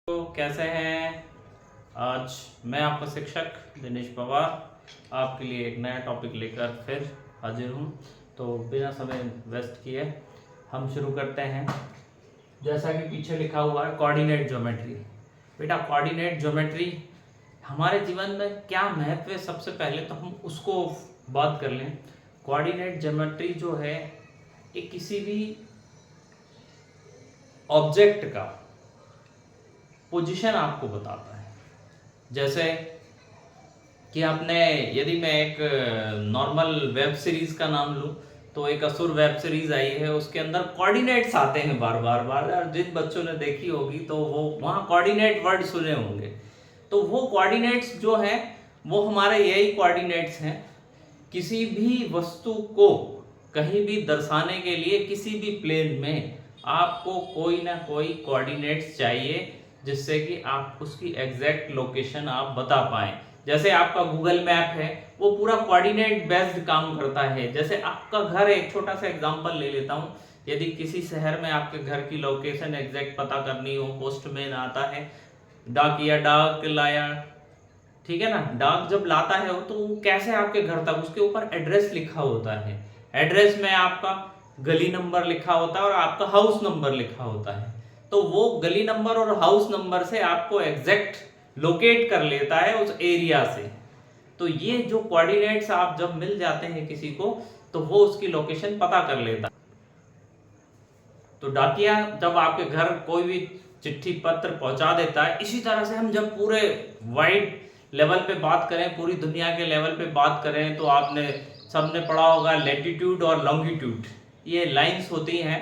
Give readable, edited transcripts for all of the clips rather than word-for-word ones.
तो कैसे हैं? आज मैं आपका शिक्षक दिनेश पवार आपके लिए एक नया टॉपिक लेकर फिर हाजिर हूँ। तो बिना समय वेस्ट किए हम शुरू करते हैं। जैसा कि पीछे लिखा हुआ है कोऑर्डिनेट ज्योमेट्री। बेटा, कोऑर्डिनेट ज्योमेट्री हमारे जीवन में क्या महत्व है, सबसे पहले तो हम उसको बात कर लें। कोऑर्डिनेट ज्योमेट्री जो है ये किसी भी ऑब्जेक्ट का पोजीशन आपको बताता है। जैसे कि आपने, यदि मैं एक नॉर्मल वेब सीरीज का नाम लूं तो एक असुर वेब सीरीज आई है, उसके अंदर कोऑर्डिनेट्स आते हैं बार बार बार, और जिन बच्चों ने देखी होगी तो वो वहाँ कोऑर्डिनेट वर्ड सुने होंगे। तो वो कोऑर्डिनेट्स जो है वो हमारे यही कोऑर्डिनेट्स हैं। किसी भी वस्तु को कहीं भी दर्शाने के लिए किसी भी प्लेन में आपको कोई ना कोई कोऑर्डिनेट्स चाहिए, जिससे कि आप उसकी एग्जैक्ट लोकेशन आप बता पाएं। जैसे आपका गूगल मैप है वो पूरा कोऑर्डिनेट बेस्ड काम करता है। जैसे आपका घर, एक छोटा सा एग्जांपल ले लेता हूं, यदि किसी शहर में आपके घर की लोकेशन एग्जैक्ट पता करनी हो, पोस्टमैन आता है, डाकिया डाक लाया, ठीक है ना, डाक जब लाता है तो वो कैसे आपके घर तक, उसके ऊपर एड्रेस लिखा होता है। एड्रेस में आपका गली नंबर लिखा होता है और आपका हाउस नंबर लिखा होता है। तो वो गली नंबर और हाउस नंबर से आपको एग्जैक्ट लोकेट कर लेता है उस एरिया से। तो ये जो कोऑर्डिनेट्स आप जब मिल जाते हैं किसी को तो वो उसकी लोकेशन पता कर लेता है। तो डाकिया जब आपके घर कोई भी चिट्ठी पत्र पहुंचा देता है, इसी तरह से हम जब पूरे वाइड लेवल पे बात करें, पूरी दुनिया के लेवल पे बात करें, तो आपने सबने पढ़ा होगा लैटिट्यूड और लॉन्गिट्यूड। ये लाइंस होती हैं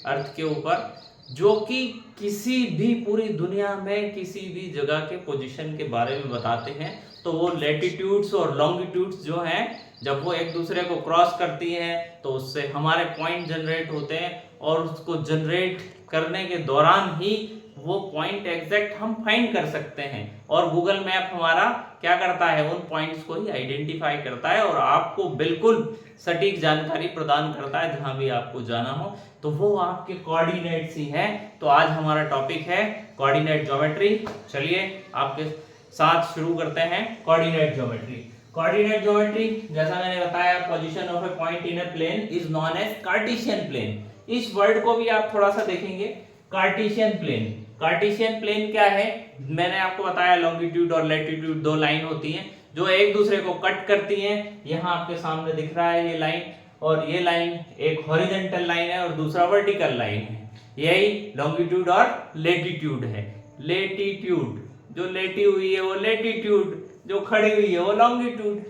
अर्थ के ऊपर, जो कि किसी भी पूरी दुनिया में किसी भी जगह के पोजीशन के बारे में बताते हैं। तो वो लैटिट्यूड्स और लॉन्गिट्यूड्स जो हैं, जब वो एक दूसरे को क्रॉस करती हैं तो उससे हमारे पॉइंट जनरेट होते हैं, और उसको जनरेट करने के दौरान ही वो पॉइंट एग्जैक्ट हम फाइंड कर सकते हैं। और गूगल मैप हमारा क्या करता है, उन पॉइंट्स को ही आइडेंटिफाई करता है और आपको बिल्कुल सटीक जानकारी प्रदान करता है जहां भी आपको जाना हो। तो वो आपके कोऑर्डिनेट्स ही हैं। तो आज हमारा टॉपिक है कोऑर्डिनेट ज्योमेट्री। चलिए आपके साथ शुरू करते हैं कोऑर्डिनेट ज्योमेट्री। कोऑर्डिनेट ज्योमेट्री, जैसा मैंने बताया, position of a point in a plane is known as Cartesian plane. इस वर्ड को भी आप थोड़ा सा देखेंगे, कार्टेशियन प्लेन। कार्टेशियन प्लेन क्या है, मैंने आपको बताया लॉन्गिट्यूड और लैटिट्यूड दो लाइन होती हैं जो एक दूसरे को कट करती हैं। यहाँ आपके सामने दिख रहा है ये लाइन, और ये लाइन एक हॉरिजॉन्टल लाइन है और दूसरा वर्टिकल लाइन है। यही लॉन्गिट्यूड और लैटिट्यूड है। लैटिट्यूड जो लेटी हुई है वो लैटिट्यूड, जो खड़ी हुई है वो लॉन्गिट्यूड।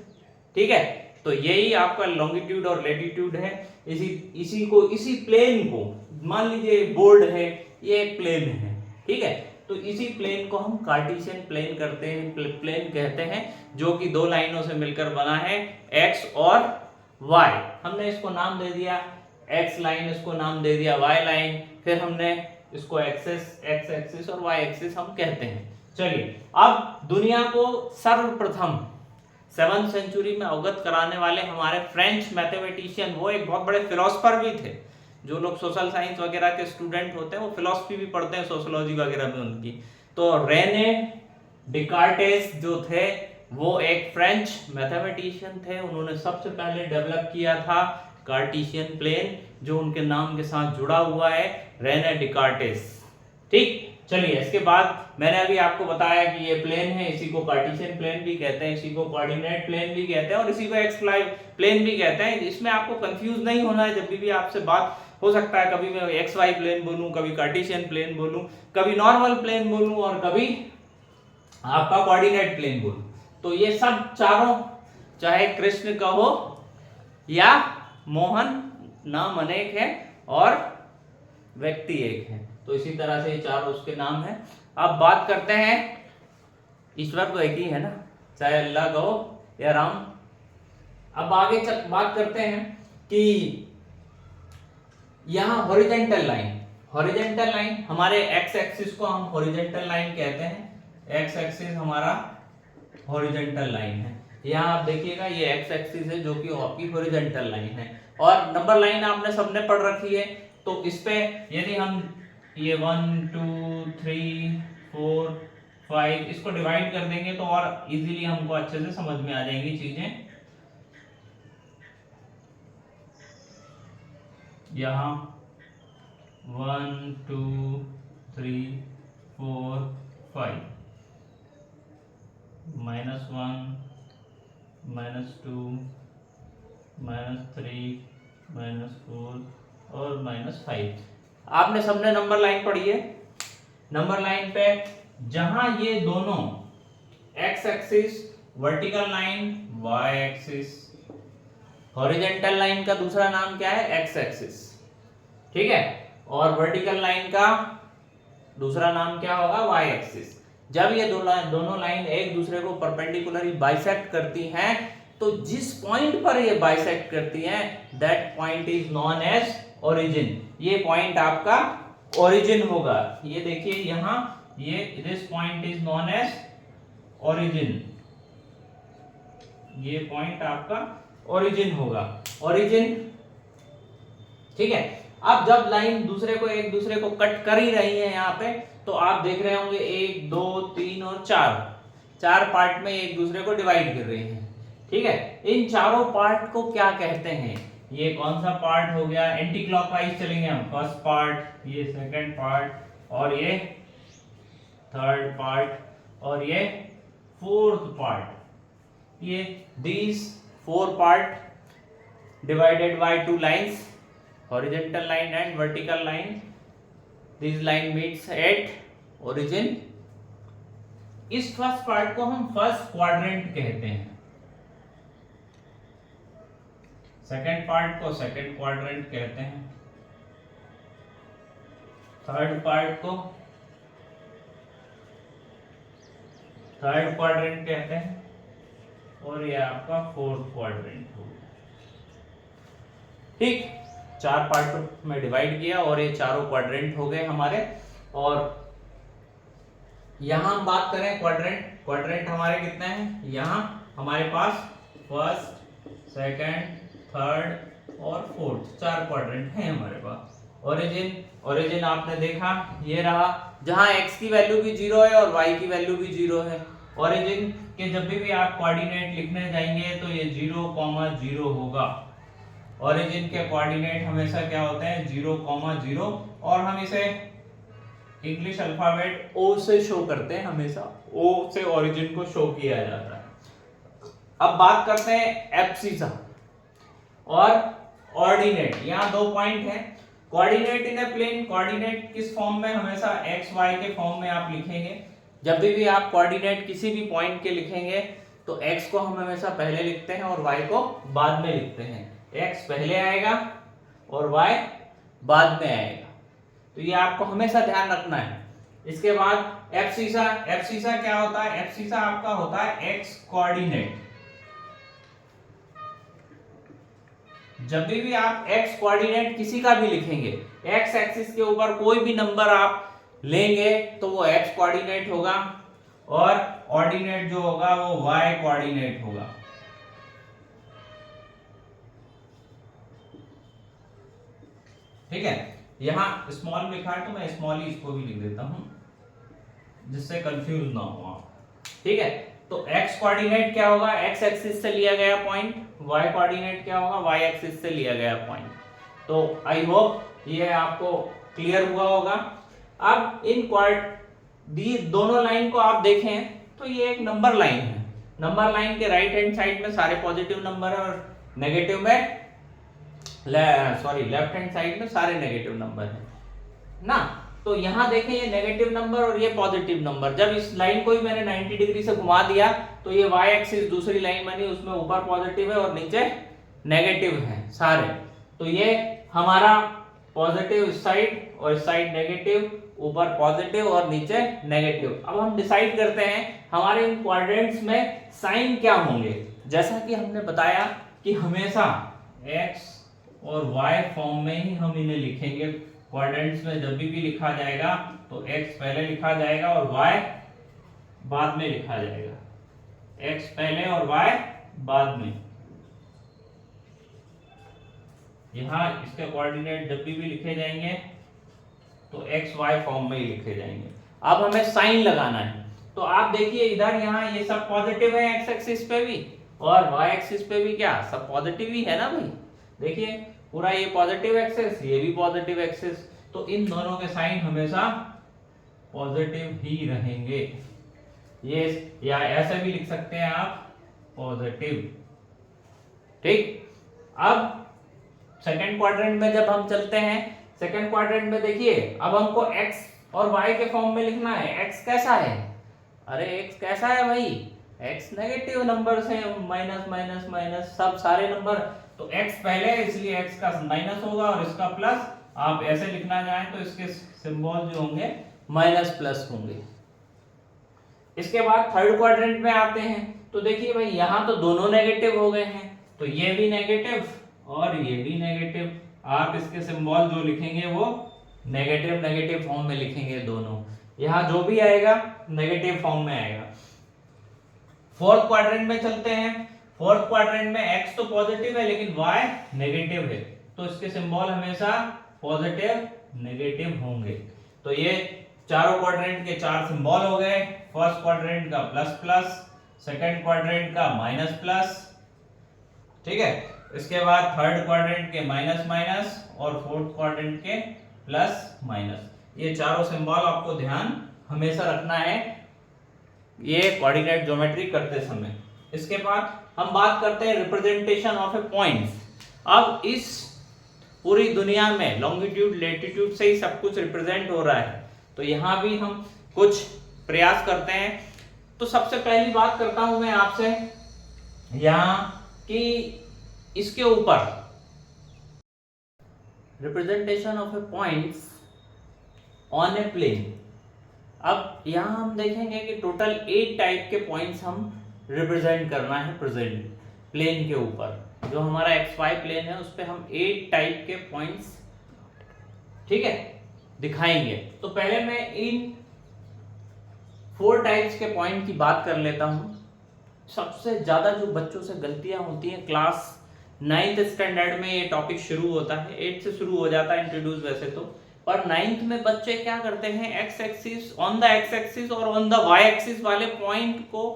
ठीक है, तो यही आपका लॉन्गिट्यूड और लैटिट्यूड है। इसी प्लेन को, मान लीजिए बोर्ड है, ये एक प्लेन है, ठीक है, तो इसी प्लेन को हम कार्टेशियन प्लेन प्लेन कहते हैं, जो कि दो लाइनों से मिलकर बना है, एक्स और वाई। हमने इसको नाम दे दिया एक्स लाइन, इसको नाम दे दिया वाई लाइन, फिर हमने इसको एक्स एक्सिस और वाई एक्सिस हम कहते हैं। चलिए, अब दुनिया को सर्वप्रथम 7वीं सेंचुरी में अवगत कराने वाले हमारे फ्रेंच मैथमेटिशियन, वो एक बहुत बड़े फिलोसफर भी थे। जो लोग सोशल साइंस वगैरह के स्टूडेंट होते हैं वो फिलोसफी भी पढ़ते हैं, सोशियोलॉजी वगैरह में उनकी। तो रेने डिकार्टेस जो थे वो एक फ्रेंच मैथमेटिशियन थे। उन्होंने सबसे पहले डेवलप किया था कार्टेशियन प्लेन, जो उनके नाम के साथ जुड़ा हुआ है, रेने डिकार्टेस। ठीक, चलिए, इसके बाद मैंने अभी आपको बताया कि ये प्लेन है, इसी को कार्टेशियन प्लेन भी कहते हैं, इसी को कोऑर्डिनेट प्लेन भी कहते हैं और इसी को एक्स प्लेन भी कहते हैं। इसमें आपको कंफ्यूज नहीं होना है। जब भी आपसे बात हो सकता है, कभी मैं एक्स वाई प्लेन बोलूं, कभी कार्टेशियन प्लेन बोलूं, कभी नॉर्मल प्लेन बोलूं और कभी आपका कोऑर्डिनेट प्लेन बोलूं। तो ये सब चारों, चाहे कृष्ण कहो या मोहन, नाम अनेक है और व्यक्ति एक है, तो इसी तरह से चारों उसके नाम है। अब बात करते हैं, ईश्वर तो एक ही है ना, चाहे अल्लाह कहो या राम। अब आगे बात करते हैं कि यहाँ हॉरिजॉन्टल लाइन, हमारे एक्स एक्सिस को हम हॉरिजॉन्टल लाइन कहते हैं। एक्स एक्सिस हमारा हॉरिजॉन्टल लाइन है। यहाँ आप देखिएगा ये एक्स एक्सिस है जो कि आपकी हॉरिजॉन्टल लाइन है, और नंबर लाइन आपने सबने पढ़ रखी है। तो इस पे यदि हम ये 1 2 3 4 5, इसको डिवाइड कर देंगे तो और इजीली हमको अच्छे से समझ में आ जाएंगी चीजें। यहाँ 1 2 3 4 5, -1 -2 -3 -4 और -5। आपने सबने नंबर लाइन पढ़ी है। नंबर लाइन पे जहां ये दोनों X axis vertical line, Y axis, horizontal line का दूसरा नाम क्या है? एक्स एक्सिस, ठीक है, और वर्टिकल लाइन का दूसरा नाम क्या होगा? Y axis. जब ये दोनों लाइन एक दूसरे को परपेंडिकुलरली बाइसेक्ट करती हैं, तो जिस पॉइंट पर ये बाइसेक्ट करती हैं, that point is known as origin. ये पॉइंट आपका ओरिजिन होगा। ये देखिए यहां, ये this point is known as origin. ये पॉइंट आपका ओरिजिन होगा, ओरिजिन, ठीक है। अब जब लाइन दूसरे को एक दूसरे को कट कर ही रही है यहाँ पे, तो आप देख रहे होंगे 1 2 3 और 4 पार्ट में एक दूसरे को डिवाइड कर रही हैं, ठीक है। इन चारों पार्ट को क्या कहते हैं? ये कौन सा पार्ट हो गया? एंटी क्लॉकवाइज चलेंगे हम। फर्स्ट पार्ट, ये सेकंड पार्ट, और ये थर्ड पार्ट, और ये फोर्थ पार्ट। ये these 4 part divided by 2 lines, horizontal line and vertical line. This line meets at origin. इस फर्स्ट पार्ट को हम फर्स्ट क्वाड्रेंट कहते हैं, सेकंड पार्ट को सेकंड क्वाड्रेंट कहते हैं, थर्ड पार्ट को थर्ड क्वाड्रेंट कहते हैं, और ये आपका फोर्थ क्वाड्रेंट होगा, ठीक। 4 पार्ट में डिवाइड किया और ये चारों क्वाड्रेंट हो गए हमारे। और यहां हम बात करें क्वाड्रेंट हमारे कितने हैं? यहां हमारे पास फर्स्ट, सेकंड, थर्ड और फोर्थ, 4 क्वाड्रेंट हैं हमारे पास। ओरिजिन आपने देखा, ये रहा, जहां x की वैल्यू भी 0 है और y की वैल्यू भी 0 है। ओरिजिन के जब भी आप कोऑर्डिनेट लिखने जाएंगे तो ये 0,0 होगा। ओरिजिन के कोऑर्डिनेट हमेशा क्या होते हैं? 0,0, और हम इसे इंग्लिश अल्फाबेट O से शो करते हैं, हमेशा O से ओरिजिन को शो किया जाता है। अब बात करते हैं एब्सिसा और ऑर्डिनेट। यहाँ 2 पॉइंट हैं। Coordinate in a plane, coordinate किस फॉर्म में? हमेशा एक्स वाई के फॉर्म में आप लिखेंगे। जब भी आप कोऑर्डिनेट किसी भी पॉइंट के लिखेंगे तो x को हम हमेशा पहले लिखते हैं और y को बाद में लिखते हैं। x पहले आएगा और y बाद में आएगा, तो ये आपको हमेशा ध्यान रखना है। इसके बाद एब्सिसा क्या होता है? एब्सिसा आपका होता है x कोऑर्डिनेट। जब भी आप x कोऑर्डिनेट किसी का भी लिखेंगे, x एक्सिस के ऊपर कोई भी नंबर आप लेंगे तो वो x कोऑर्डिनेट होगा, और ऑर्डिनेट जो होगा वो y कोऑर्डिनेट होगा। ठीक है, यहां स्मॉल लिखा है तो मैं स्मॉल ही इसको भी लिख देता हूं जिससे कंफ्यूज ना हो आप। ठीक है, तो x कोऑर्डिनेट क्या होगा? x एक्सिस से लिया गया पॉइंट। y कोऑर्डिनेट क्या होगा? y एक्सिस से लिया गया पॉइंट। तो आई होप ये आपको क्लियर हुआ होगा। अब इन दोनों लाइन को आप देखें तो ये एक नंबर लाइन है। नंबर लाइन के राइट हैंड साइड में सारे पॉजिटिव नंबर है और नेगेटिव में लेफ्ट हैंड साइड में सारे नेगेटिव नंबर है ना। तो यहां देखें, ये नेगेटिव नंबर और ये पॉजिटिव नंबर। जब इस लाइन को ही मैंने 90 डिग्री से घुमा दिया तो ये y एक्सिस दूसरी लाइन बनी, उसमें ऊपर पॉजिटिव है और नीचे नेगेटिव है सारे। तो ये हमारा पॉजिटिव इस साइड और इस साइड नेगेटिव, ऊपर पॉजिटिव और नीचे नेगेटिव। अब हम डिसाइड करते हैं हमारे इन क्वाड्रेंट्स में साइन क्या होंगे। जैसा कि हमने बताया कि हमेशा x और y फॉर्म में ही हम इन्हें लिखेंगे। क्वाड्रेंट्स में जब भी लिखा जाएगा तो x पहले लिखा जाएगा और y बाद में लिखा जाएगा। x पहले और y बाद में। यहां इसके कोऑर्डिनेट जब भी लिखे जाएंगे तो x y फॉर्म में ही लिखे जाएंगे। अब हमें साइन लगाना है। तो आप देखिए इधर यहाँ ये सब पॉजिटिव है एक्स एक्सिस पे भी, और वाई एक्सिस पे भी क्या सब पॉजिटिव ही है ना भाई। देखिए पूरा ये पॉजिटिव एक्सिस, ये भी पॉजिटिव एक्सिस, तो इन दोनों के साइन हमेशा पॉजिटिव ही रहेंगे। ये या ऐसे भी लिख सकते हैं आप पॉजिटिव। ठीक, अब सेकंड क्वाड्रेंट में जब हम चलते हैं, सेकंड क्वाड्रेंट में देखिए अब हमको x और y के फॉर्म में लिखना है। x कैसा है, अरे x कैसा है भाई, x नेगेटिव नंबर से माइनस माइनस माइनस सब सारे नंबर, तो x पहले इसलिए x का माइनस होगा और इसका प्लस। आप ऐसे लिखना चाहें तो इसके सिंबल जो होंगे माइनस प्लस होंगे। इसके बाद थर्ड क्वाड्रेंट में आते हैं, तो देखिए भाई यहाँ तो दोनों नेगेटिव हो गए हैं, तो ये भी नेगेटिव और ये भी नेगेटिव। आप इसके सिंबल जो लिखेंगे वो नेगेटिव नेगेटिव फॉर्म में लिखेंगे दोनों, यहाँ जो भी आएगा नेगेटिव फॉर्म में आएगा। फोर्थ क्वाड्रेंट में चलते हैं। फोर्थ क्वाड्रेंट में x तो पॉजिटिव है लेकिन y नेगेटिव है, तो इसके सिंबल हमेशा पॉजिटिव नेगेटिव होंगे। तो ये चारों क्वाड्रेंट के चार सिंबल हो गए। फर्स्ट क्वाड्रेंट का प्लस प्लस, सेकंड क्वाड्रेंट का माइनस प्लस, ठीक है, इसके बाद थर्ड क्वाड्रेंट के माइनस माइनस और फोर्थ क्वाड्रेंट के प्लस माइनस। ये चारों सिंबल आपको ध्यान हमेशा रखना है ये कोऑर्डिनेट ज्योमेट्री करते समय। इसके बाद हम बात करते हैं रिप्रेजेंटेशन ऑफ ए पॉइंट्स। अब इस पूरी दुनिया में लॉन्गिट्यूड लैटिट्यूड से ही सब कुछ रिप्रेजेंट हो रहा है, तो यहाँ भी हम कुछ प्रयास करते हैं। तो सबसे पहली बात करता हूं मैं आपसे यहाँ कि इसके ऊपर representation of a points on a plane. अब यहाँ हम देखेंगे कि टोटल 8 टाइप के पॉइंट्स हम रिप्रेजेंट करना है प्रेजेंट प्लेन के ऊपर। जो हमारा XY प्लेन है उस पे हम 8 टाइप के पॉइंट्स, ठीक है, दिखाएंगे। तो पहले मैं इन 4 टाइप्स के पॉइंट की बात कर लेता हूं। सबसे ज्यादा जो बच्चों से गलतियां होती हैं, क्लास 9th स्टैंडर्ड में ये टॉपिक शुरू होता है, 8 से शुरू हो जाता है इंट्रोड्यूस वैसे तो, पर 9th में बच्चे क्या करते हैं, x axis on the X axis और ऑन द वाई एक्सिस वाले पॉइंट को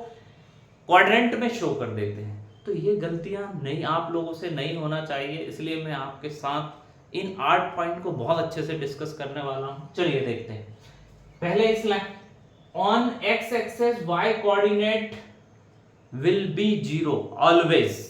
क्वाड्रेंट में शो कर देते हैं। तो ये गलतियां नहीं, आप लोगों से नहीं होना चाहिए, इसलिए मैं आपके साथ इन 8 पॉइंट को बहुत अच्छे से डिस्कस करने वाला हूं। चलिए देखते हैं। पहले इस line on X axis Y coordinate will be 0 always.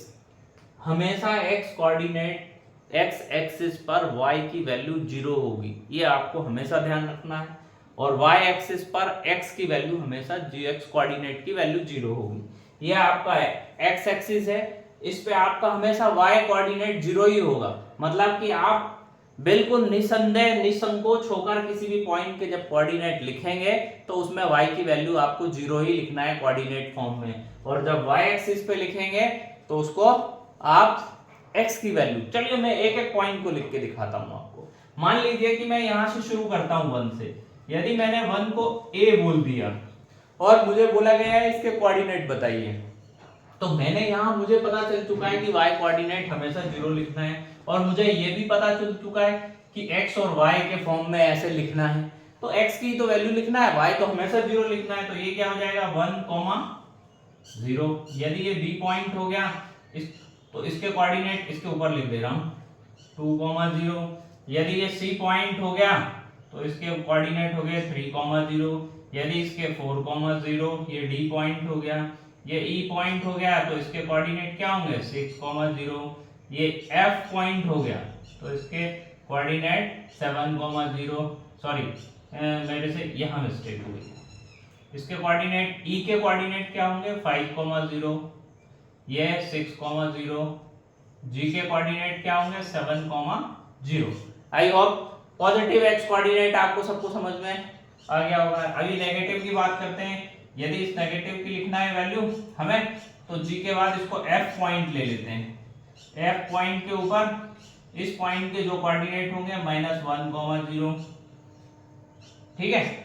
हमेशा एक्स कोऑर्डिनेट एक्स एक्सिस पर y की वैल्यू 0 होगी, ये आपको हमेशा ध्यान रखना है। और y एक्सिस पर x की वैल्यू हमेशा x कोऑर्डिनेट की वैल्यू 0 होगी। ये आपका है x एक्सिस है, इस पे आपका हमेशा y कोऑर्डिनेट 0 ही होगा। मतलब कि आप बिल्कुल निसंदेह निसंकोच होकर किसी भी पॉइंट के जब कोऑर्डिनेट लिखेंगे तो उसमें y की वैल्यू आपको 0 ही लिखना है कोऑर्डिनेट फॉर्म में, और जब y एक्सिस पे लिखेंगे तो उसको आप x की वैल्यू। चलिए मैं एक एक पॉइंट को लिख के दिखाता हूं आपको। मान लीजिए कि मैं यहां से शुरू करता हूं 1 से। यदि मैंने 1 को a बोल दिया और मुझे बोला गया है इसके कोऑर्डिनेट बताइए, तो मैंने यहां मुझे पता चल चुका है कि y कोऑर्डिनेट हमेशा 0 लिखना है, और मुझे ये भी पता चल चुका है कि x और y के फॉर्म में ऐसे लिखना है। तो x की तो वैल्यू लिखना है, y तो हमेशा 0 लिखना है, तो ये क्या हो जाएगा 1, 0। यदि ये b पॉइंट हो गया तो इसके कोऑर्डिनेट इसके ऊपर लिख दे रहा हूं 2, 0। यदि ये c पॉइंट हो गया तो इसके कोऑर्डिनेट हो गए 3, 0। यदि इसके 4, 0, ये d पॉइंट हो गया, ये e पॉइंट हो गया तो इसके कोऑर्डिनेट क्या होंगे 6, 0। ये f पॉइंट हो गया तो इसके कोऑर्डिनेट 7, 0। सॉरी मेरे से यहां मिस्टेक हो गई, इसके कोऑर्डिनेट e के कोऑर्डिनेट क्या होंगे 5, 0। ये 6, 0। g के कोऑर्डिनेट क्या होंगे 7, 0। I hope positive x coordinate आपको सबको समझ में आ गया होगा। अभी नेगेटिव की बात करते हैं। यदि इस नेगेटिव की लिखना है वैल्यू हमें, तो g के बाद इसको f पॉइंट ले लेते हैं। f पॉइंट के ऊपर इस पॉइंट के जो कोऑर्डिनेट होंगे -1, 0, ठीक है।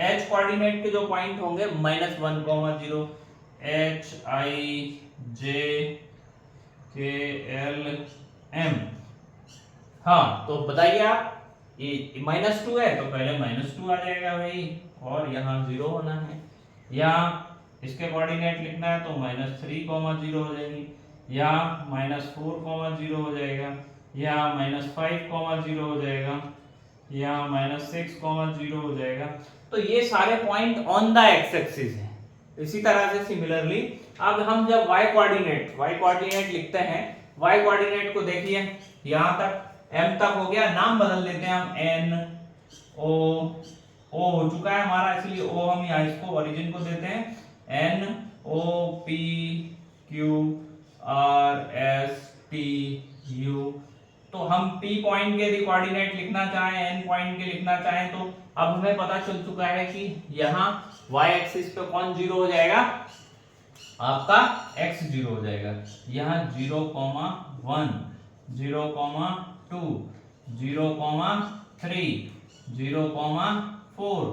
h कोऑर्डिनेट के जो पॉइंट होंगे -1, 0, h i j k l m। हाँ तो बताइए आप ये -2 है तो पहले -2 आ जाएगा भाई, और यहाँ 0 होना है। यहाँ इसके कोऑर्डिनेट लिखना है तो -3, 0 हो जाएगी। यहाँ -4, 0 हो जाएगा। यहाँ -5, 0 हो जाएगा। यहाँ -6, 0 हो जाएगा। तो ये सारे point on the X axis है। इसी तरह से सिमिलरली अब हम जब y कोऑर्डिनेट लिखते हैं, y कोऑर्डिनेट को देखिए, यहाँ तक m तक हो गया, नाम बदल देते हैं हम, n o हो चुका है हमारा, इसलिए o हम यहाँ इसको ओरिजिन को देते हैं n o p q r s t u। तो हम p पॉइंट के यदि कोऑर्डिनेट लिखना चाहें, n पॉइंट के लिखना चाहें, तो अब हमें पता चल चुका है कि यहाँ y एक्सिस पे कौन 0 हो जाएगा, आपका x 0 हो जाएगा। यहाँ 0,1, 0,2, 0,3, 0,4,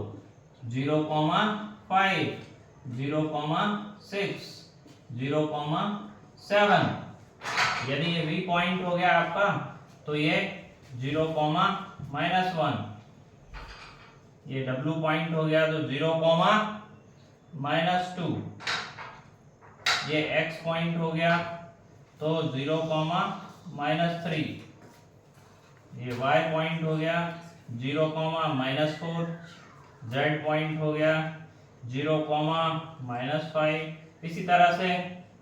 0,5, 0,6, 0,7। यदि ये v पॉइंट हो गया आपका तो ये 0,-1, ये w पॉइंट हो गया तो 0,-2, ये x पॉइंट हो गया तो 0,-3, ये y पॉइंट हो गया 0,-4, z पॉइंट हो गया 0,-5। इसी तरह से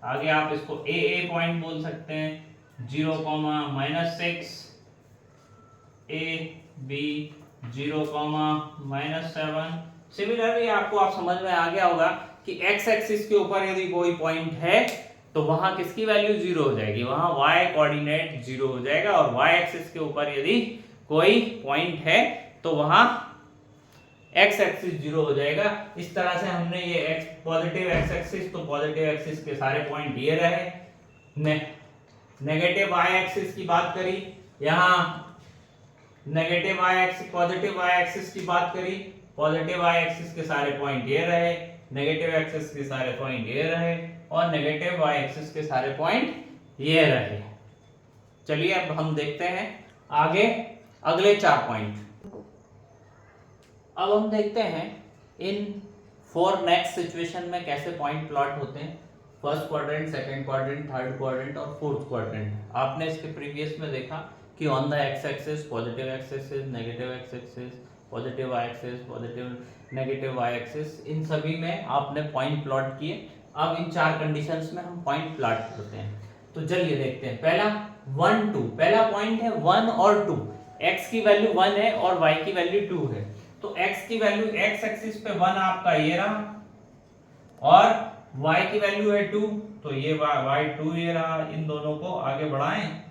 आगे आप इसको a पॉइंट बोल सकते हैं, 0,-6, a b 0,-7। सिमिलरली आपको आप समझ में आ गया होगा कि x एक्सिस के ऊपर यदि कोई पॉइंट है तो वहां किसकी वैल्यू 0 हो जाएगी, वहां y कोऑर्डिनेट 0 हो जाएगा, और y एक्सिस के ऊपर यदि कोई पॉइंट है तो वहां x एक्सिस 0 हो जाएगा। इस तरह से हमने ये x पॉजिटिव x एक्सिस, तो पॉजिटिव एक्सिस के सारे पॉइंट ये रहे। नेगेटिव y एक्सिस की बात करी, यहाँ negative y axis, positive y axis की बात करी, पॉजिटिव y एक्सिस के सारे पॉइंट ये रहे, नेगेटिव एक्सिस के सारे पॉइंट ये रहे, और नेगेटिव y एक्सिस के सारे पॉइंट ये रहे। चलिए अब हम देखते हैं आगे अगले 4 पॉइंट। अब हम देखते हैं इन 4 नेक्स्ट सिचुएशन में कैसे पॉइंट प्लॉट होते हैं, first quadrant, second quadrant, third quadrant और फोर्थ क्वाड्रेंट। आपने इसके प्रीवियस में देखा कि on the X axis positive X axis, negative X axis, positive y axis, positive negative y axis, इन सभी में आपने पॉइंट प्लॉट किए। अब इन 4 कंडीशंस में हम पॉइंट प्लॉट करते हैं। तो चलिए देखते हैं। पहला 1 2, पहला पॉइंट है 1 और 2, x की वैल्यू 1 है और y की वैल्यू 2 है। तो x की वैल्यू x एक्सिस पे 1 आपका ये रहा, और y की वैल्यू है 2, तो ये y 2 ये रहा। इन दोनों को आगे बढ़ाएं,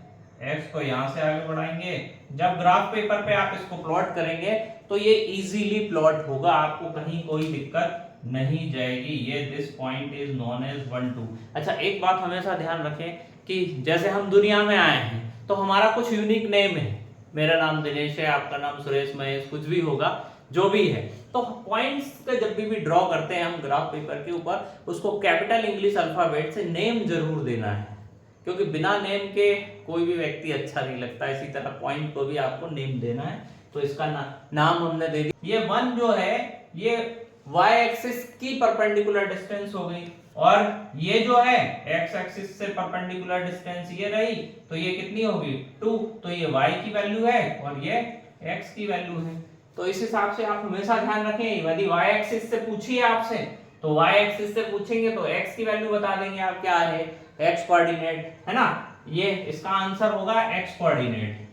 x को यहां से आगे बढ़ाएंगे। जब ग्राफ पेपर पे आप इसको प्लॉट करेंगे तो ये इजीली प्लॉट होगा, आपको कहीं कोई दिक्कत नहीं जाएगी। ये this point is known as 1 2। अच्छा, एक बात हमेशा ध्यान रखें कि जैसे हम दुनिया में आए हैं तो हमारा कुछ यूनिक नेम है, मेरा नाम दिनेश है, आपका नाम सुरेश, महेश, कुछ भी होगा, जो भी है। तो पॉइंट्स का जब भी ड्रॉ करते हैं हम ग्राफ पेपर के ऊपर, उसको कैपिटल इंग्लिश अल्फाबेट से नेम जरूर देना है, क्योंकि बिना नेम के कोई भी व्यक्ति अच्छा नहीं लगता। इसी तरह पॉइंट को भी आपको नेम देना है, तो इसका नाम हमने दे दिया। ये 1 जो है ये y एक्सिस की परपेंडिकुलर डिस्टेंस हो गई, और ये जो है x एक्सिस से परपेंडिकुलर डिस्टेंस ये रही, तो ये कितनी होगी 2, तो ये y की वैल्यू है और ये x की वैल्यू है। तो इस हिसाब से आप हमेशा ध्यान रखें, यदि y एक्सिस से पूछिए आपसे तो y एक्सिस से पूछेंगे तो x की वैल्यू बता देंगे आप, क्या है x कोऑर्डिनेट, है ना। ये इसका आंसर होगा x कोऑर्डिनेट,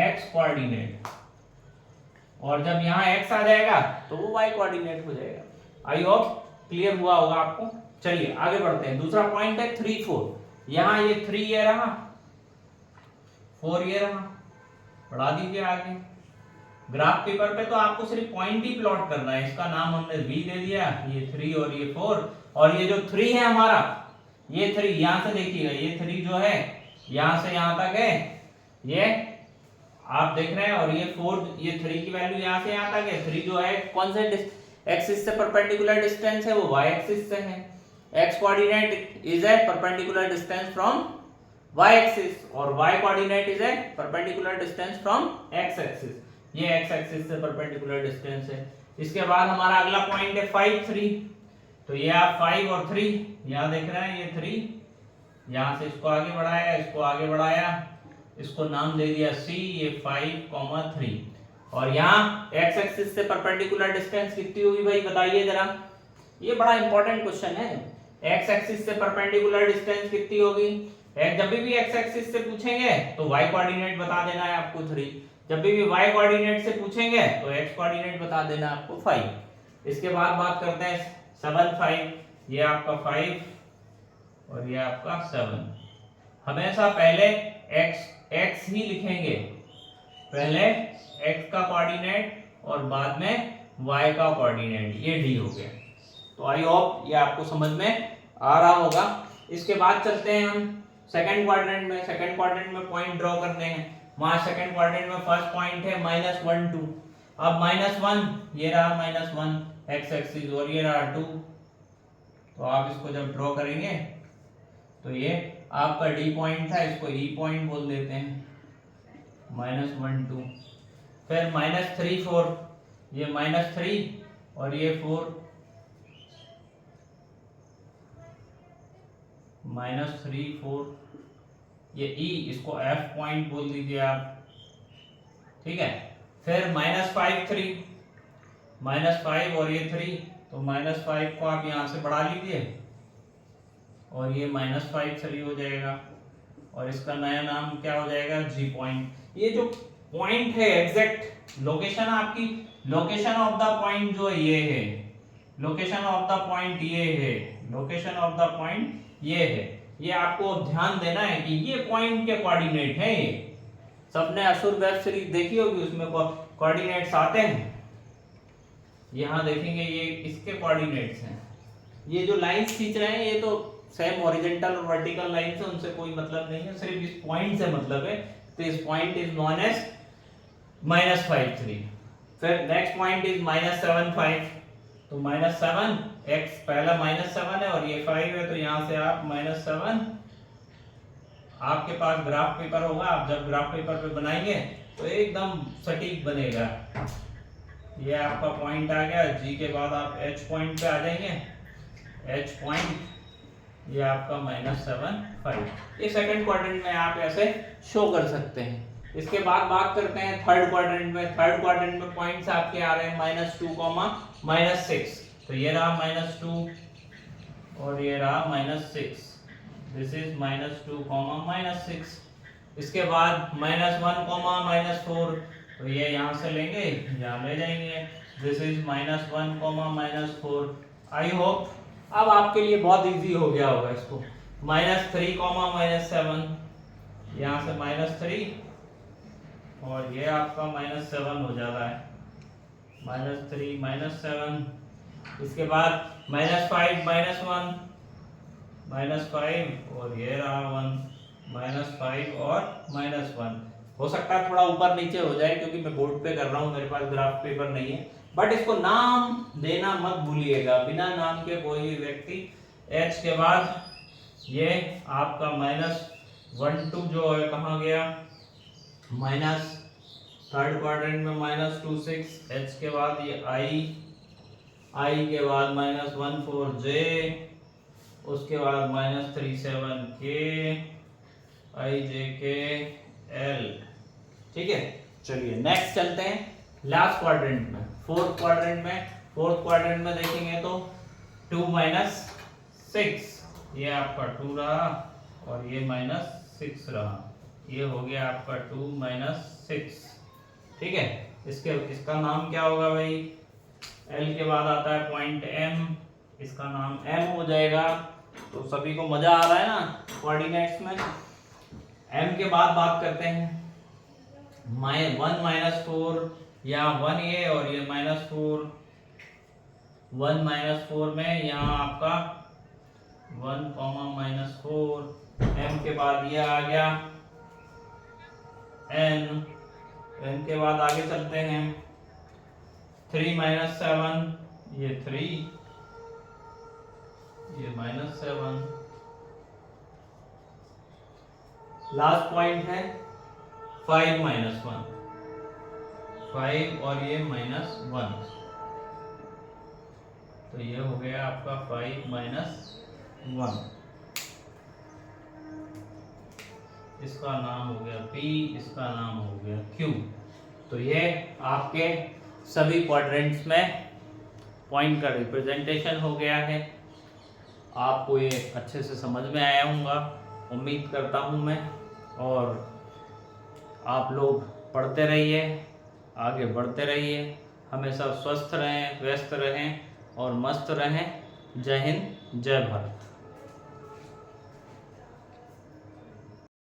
x कोऑर्डिनेट, और जब यहाँ x आ जाएगा तो वो y कोऑर्डिनेट हो जाएगा। आई होप क्लियर हुआ होगा आपको। चलिए आगे बढ़ते हैं। दूसरा पॉइंट है 3 4। यहाँ ये 3 ये रहा, 4 ये रहा, बढ़ा दीजिए आगे। ग्राफ पेपर पे तो आपको सिर्फ पॉइंट ही प्लॉट करना है, इसका नाम हमने v दे दिया, ये 3 और ये 4, और ये जो 3 है हमारा, ये 3 यहां से देखिएगा, ये 3 जो है यहां से यहां तक है, ये आप देख रहे हैं, और ये 4, ये 3 की वैल्यू यहां से यहां तक है। 3 जो है कौन से एक्सिस से परपेंडिकुलर डिस्टेंस है, वो y एक्सिस से है। x coordinate is a perpendicular distance from y axis, और y coordinate is a perpendicular distance from x axis. ये एक्स एक्सिस से परपेंडिकुलर डिस्टेंस है। इसके बाद हमारा अगला पॉइंट है 5 3। तो ये आप 5 और 3 यहाँ देख रहे हैं, ये 3 यहाँ से इसको आगे बढ़ाया, इसको आगे बढ़ाया, इसको नाम दे दिया C, ये 5 3। और यहाँ एक्स एक्सिस से परपेंडिकुलर डिस्टेंस कितनी होगी भाई बताइए जरा, ये बड़ा इंपॉर्टेंट क्वेश्चन है। एक्स एक्सिस से परपेंडिकुलर डिस्टेंस कितनी होगी? जब भी एक्स एक्सिस से पूछेंगे तो y कोऑर्डिनेट बता देना है आपको 3, जब भी y कोऑर्डिनेट से पूछेंगे तो x कोऑर्डिनेट बता देना है आपको 5। इसके बाद बात करते हैं 7 5, ये आपका 5 और ये आपका 7। हमेशा पहले x ही लिखेंगे, पहले x का कोऑर्डिनेट और बाद में y का कोऑर्डिनेट, ये d हो गया। तो आई होप ये आपको समझ में आ रहा होगा। इसके बाद चलते हैं हम सेकंड क्वाड्रेंट में। सेकंड क्वाड्रेंट में पॉइंट ड्रॉ करने हैं। वहां सेकंड क्वाड्रेंट में फर्स्ट पॉइंट है -1 2। अब -1 ये रहा -1 एक्स एक्सिस और ये रहा 2। तो आप इसको जब ड्रॉ करेंगे तो ये आपका डी पॉइंट था, इसको ई पॉइंट बोल देते हैं, -1 2। फिर -3 4, ये -3 और ये 4, -3 4, ये ई, इसको एफ पॉइंट बोल दीजिए आप, ठीक है। फिर -5 3, -5 और ये 3, तो -5 को आप यहां से बढ़ा लीजिए और ये -5 3 हो जाएगा और इसका नया नाम क्या हो जाएगा? जी पॉइंट। ये जो पॉइंट है एग्जैक्ट लोकेशन, आपकी लोकेशन ऑफ द पॉइंट जो ये है, लोकेशन ऑफ द पॉइंट ये है, लोकेशन ऑफ द पॉइंट ये है। ये आपको ध्यान देना है कि ये पॉइंट के कोऑर्डिनेट है। ये सबने असुर वेब सीरीज देखी होगी, उसमें कोऑर्डिनेट्स आते हैं, यहाँ देखेंगे ये इसके कोऑर्डिनेट्स हैं। ये जो लाइंस खींच रहे हैं ये तो सेम हॉरिजॉन्टल और वर्टिकल लाइन से उनसे कोई मतलब नहीं है, सिर्फ इस पॉइंट से मतलब है। तो इस पॉइंट इज नोन एज -5 3। फिर नेक्स्ट पॉइंट इज -7 5। तो -7 x पहला -7 है और ये 5 है, तो यहां से आप -7, आपके पास ग्राफ पेपर होगा, आप जब ग्राफ पेपर पे बनाएंगे तो एकदम सटीक बनेगा। ये आपका पॉइंट आ गया, जी के बाद आप h पॉइंट पे आ जाएंगे, h पॉइंट ये आपका -7 5। ये सेकंड क्वाड्रेंट में आप ऐसे शो कर सकते हैं। इसके बाद बात करते हैं थर्ड क्वाड्रेंट में। थर्ड क्वाड्रेंट में पॉइंट्स आपके आ रहे हैं -2, -6। तो ये रहा -2 और ये रहा -6, दिस इज -2, -6। इसके बाद -1, -4, तो ये यहाँ से लेंगे, यहाँ ले जाएंगे, दिस इज -1, -4। आई होप अब आपके लिए बहुत इजी हो गया होगा इसको। -3, -7, यहाँ से -3 और ये आपका -7 हो जाता है, -3 -7। इसके बाद -5 -1, -5 और ये रहा 1, -5 और -1। हो सकता है थोड़ा ऊपर नीचे हो जाए क्योंकि मैं बोर्ड पे कर रहा हूँ, मेरे पास ग्राफ पेपर नहीं है। बट इसको नाम देना मत भूलिएगा, बिना नाम के कोई भी व्यक्ति h के बाद ये आपका -1 2 जो है कहाँ गया, माइनस थर्ड क्वाड्रेंट में -2 6, h के बाद ये i के बाद -1 4 j, उसके बाद -3 7 k, i j k l। ठीक है, चलिए नेक्स्ट चलते हैं लास्ट क्वाड्रेंट में, फोर्थ क्वाड्रेंट में। फोर्थ क्वाड्रेंट में देखेंगे तो 2 -6, ये आपका 2 रहा और ये -6 रहा, ये हो गया आपका 2 -6। ठीक है, इसका नाम क्या होगा भाई? L के बाद आता है पॉइंट M, इसका नाम M हो जाएगा। तो सभी को मजा आ रहा है ना कोऑर्डिनेट्स में? M के बाद बात करते हैं 1 -4, यहाँ 1 ये और ये -4, 1 -4 में यहाँ आपका 1, -4, M के बाद ये आ गया N के बाद आगे चलते हैं 3 -7, ये 3, ये -7। लास्ट पॉइंट है 5 -1, 5 और ये -1, तो ये हो गया आपका 5 - 1। इसका नाम हो गया P, इसका नाम हो गया Q। तो ये आपके सभी क्वाड्रेंट्स में पॉइंट का रिप्रेजेंटेशन हो गया है। आपको ये अच्छे से समझ में आया होगा, उम्मीद करता हूँ मैं। और आप लोग पढ़ते रहिए, आगे बढ़ते रहिए, हमेशा स्वस्थ रहें, व्यस्त रहें और मस्त रहें। जय हिंद, जय भारत।